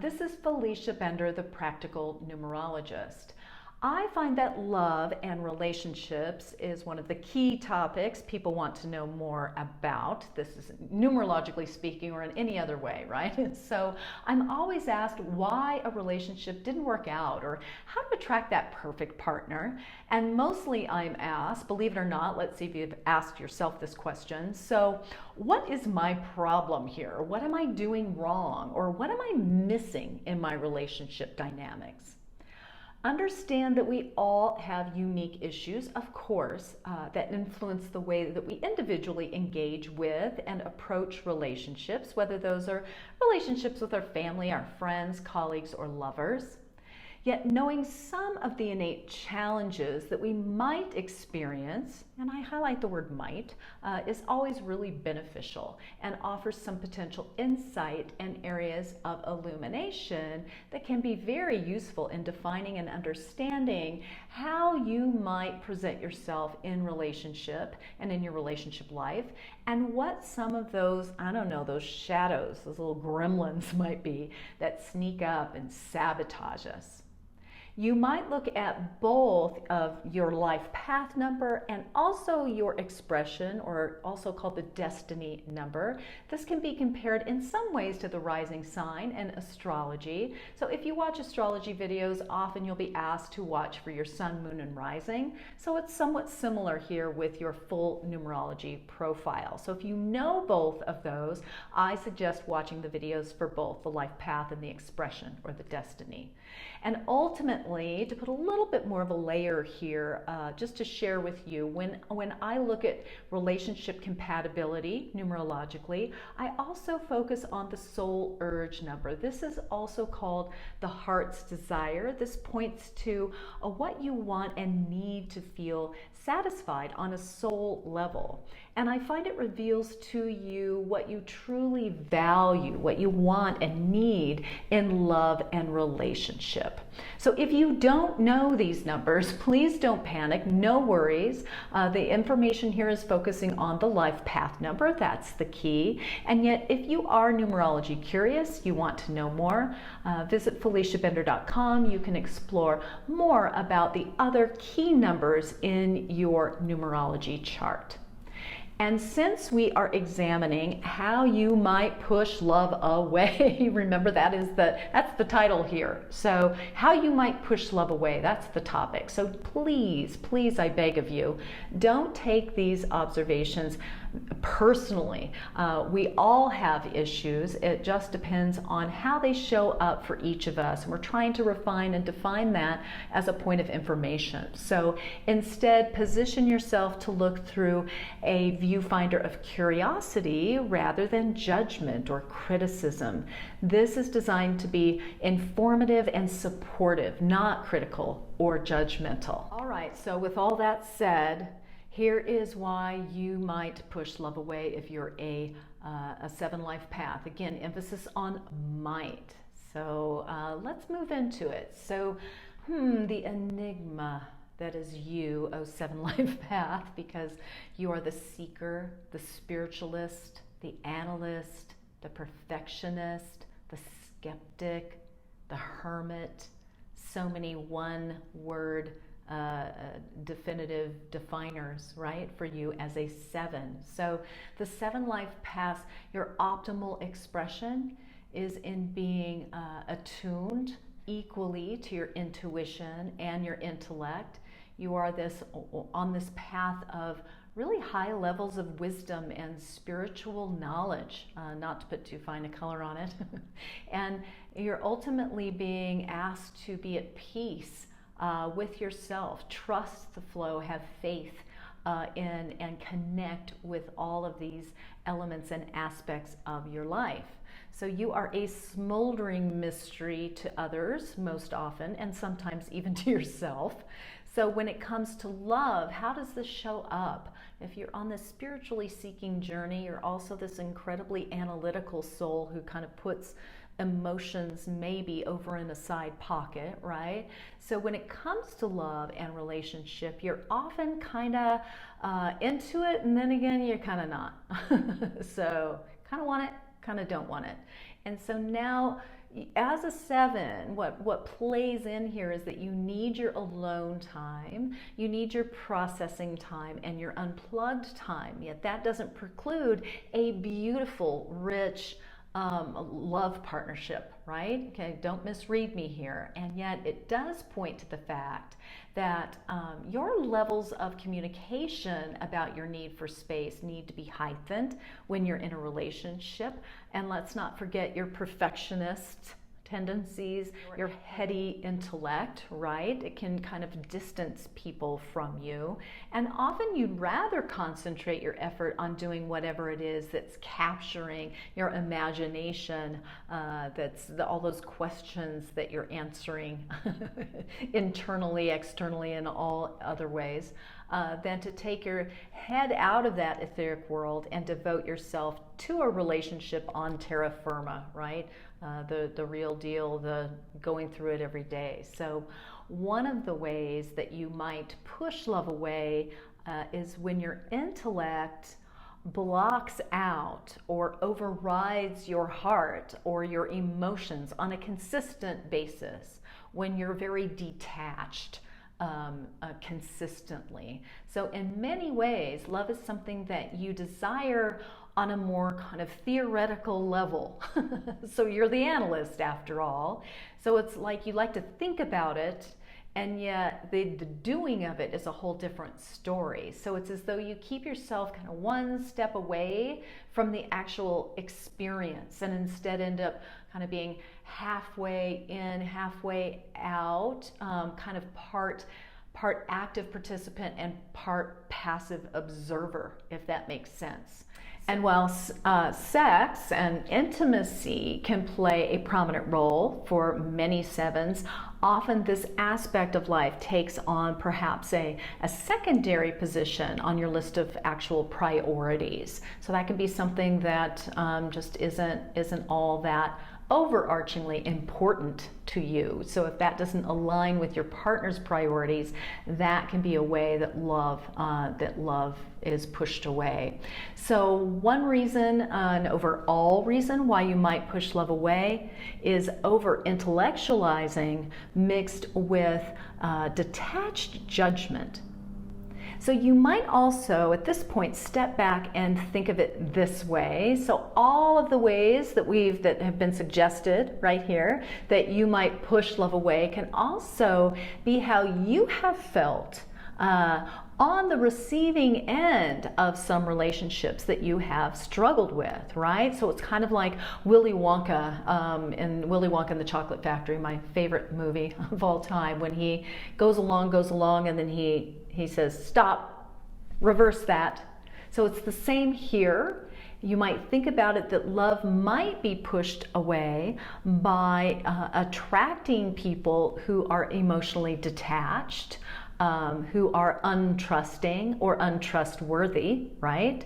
This is Felicia Bender, the practical numerologist. I find that love and relationships is one of the key topics people want to know more about. This is numerologically speaking, or in any other way, right? So I'm always asked why a relationship didn't work out, or how to attract that perfect partner. And mostly I'm asked, believe it or not, let's see if you've asked yourself this question. So what is my problem here? What am I doing wrong? Or what am I missing in my relationship dynamics? Understand that we all have unique issues, of course, that influence the way that we individually engage with and approach relationships, whether those are relationships with our family, our friends, colleagues, or lovers. Yet knowing some of the innate challenges that we might experience, and I highlight the word might, is always really beneficial and offers some potential insight and areas of illumination that can be very useful in defining and understanding how you might present yourself in relationship and in your relationship life, and what some of those, I don't know, those shadows, those little gremlins might be that sneak up and sabotage us. You might look at both of your life path number and also your expression, or also called the destiny number. This can be compared in some ways to the rising sign and astrology. So if you watch astrology videos, often you'll be asked to watch for your sun, moon, and rising. So it's somewhat similar here with your full numerology profile. So if you know both of those, I suggest watching the videos for both the life path and the expression, or the destiny. And ultimately, to put a little bit more of a layer here, just to share with you, when I look at relationship compatibility numerologically, I also focus on the soul urge number. This is also called the heart's desire. This points to what you want and need to feel satisfied on a soul level. And I find it reveals to you what you truly value, what you want and need in love and relationship. So if you don't know these numbers, please don't panic, no worries. The information here is focusing on the life path number, that's the key. And yet if you are numerology curious, you want to know more, visit FeliciaBender.com. You can explore more about the other key numbers in your numerology chart. And since we are examining how you might push love away, remember that's the title here. So how you might push love away, that's the topic. So please, please, I beg of you, don't take these observations personally. We all have issues. It just depends on how they show up for each of us. And we're trying to refine and define that as a point of information. So instead, position yourself to look through a viewfinder of curiosity rather than judgment or criticism. This is designed to be informative and supportive, not critical or judgmental. All right, so with all that said, here is why you might push love away if you're a 7 life path. Again, emphasis on might. So let's move into it. So the enigma that is you, 7 life path, because you are the seeker, the spiritualist, the analyst, the perfectionist, the skeptic, the hermit. So many one-word definitive definers, right, for you as a 7. So the 7 life paths, your optimal expression is in being attuned equally to your intuition and your intellect. You are on this path of really high levels of wisdom and spiritual knowledge, not to put too fine a color on it. And you're ultimately being asked to be at peace with yourself, trust the flow, have faith in and connect with all of these elements and aspects of your life. So you are a smoldering mystery to others most often, and sometimes even to yourself. So when it comes to love, how does this show up? If you're on this spiritually seeking journey, you're also this incredibly analytical soul who kind of puts emotions maybe over in a side pocket, right? So when it comes to love and relationship, you're often kind of into it, and then again, you're kind of not. So kind of want it, kind of don't want it. And so now as a 7, what plays in here is that you need your alone time, you need your processing time, and your unplugged time. Yet that doesn't preclude a beautiful, rich love partnership, right? Okay, don't misread me here. And yet it does point to the fact that your levels of communication about your need for space need to be heightened when you're in a relationship. And let's not forget your perfectionist tendencies, your heady intellect, right? It can kind of distance people from you. And often you'd rather concentrate your effort on doing whatever it is that's capturing your imagination, all those questions that you're answering internally, externally, and all other ways, than to take your head out of that etheric world and devote yourself to a relationship on terra firma, right? The real deal, the going through it every day. So one of the ways that you might push love away is when your intellect blocks out or overrides your heart or your emotions on a consistent basis, when you're very detached consistently. So in many ways, love is something that you desire on a more kind of theoretical level. So you're the analyst after all. So it's like you like to think about it, and yet the doing of it is a whole different story. So it's as though you keep yourself kind of one step away from the actual experience and instead end up kind of being halfway in, halfway out, kind of part active participant and part passive observer, if that makes sense. And while sex and intimacy can play a prominent role for many 7s, often this aspect of life takes on perhaps a secondary position on your list of actual priorities. So that can be something that just isn't all that overarchingly important to you. So if that doesn't align with your partner's priorities, that can be a way that love is pushed away. So one reason, an overall reason why you might push love away is over intellectualizing mixed with detached judgment. So you might also, at this point, step back and think of it this way. So all of the ways that have been suggested right here that you might push love away can also be how you have felt on the receiving end of some relationships that you have struggled with, right? So it's kind of like Willy Wonka in Willy Wonka and the Chocolate Factory, my favorite movie of all time, when he goes along, and then he says, stop, reverse that. So it's the same here. You might think about it that love might be pushed away by attracting people who are emotionally detached, who are untrusting or untrustworthy, right?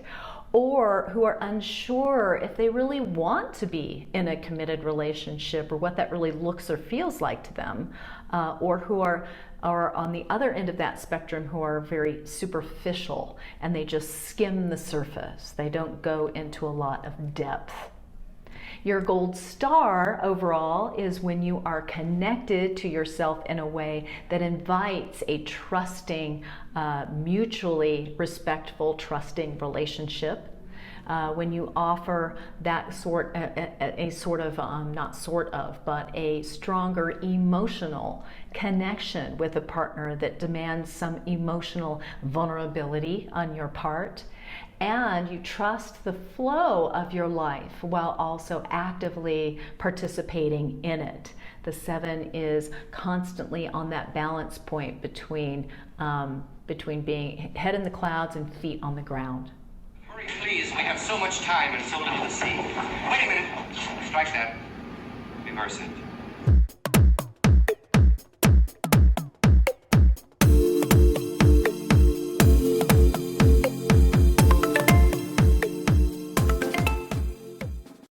Or who are unsure if they really want to be in a committed relationship or what that really looks or feels like to them, or who are on the other end of that spectrum, who are very superficial and they just skim the surface. They don't go into a lot of depth. Your gold star overall is when you are connected to yourself in a way that invites a trusting, mutually respectful, trusting relationship. When you offer that a stronger emotional connection with a partner that demands some emotional vulnerability on your part, and you trust the flow of your life while also actively participating in it. The 7 is constantly on that balance point between being head in the clouds and feet on the ground. Hurry, please. We have so much time and so little to see. Wait a minute. Strike that. Reverse it.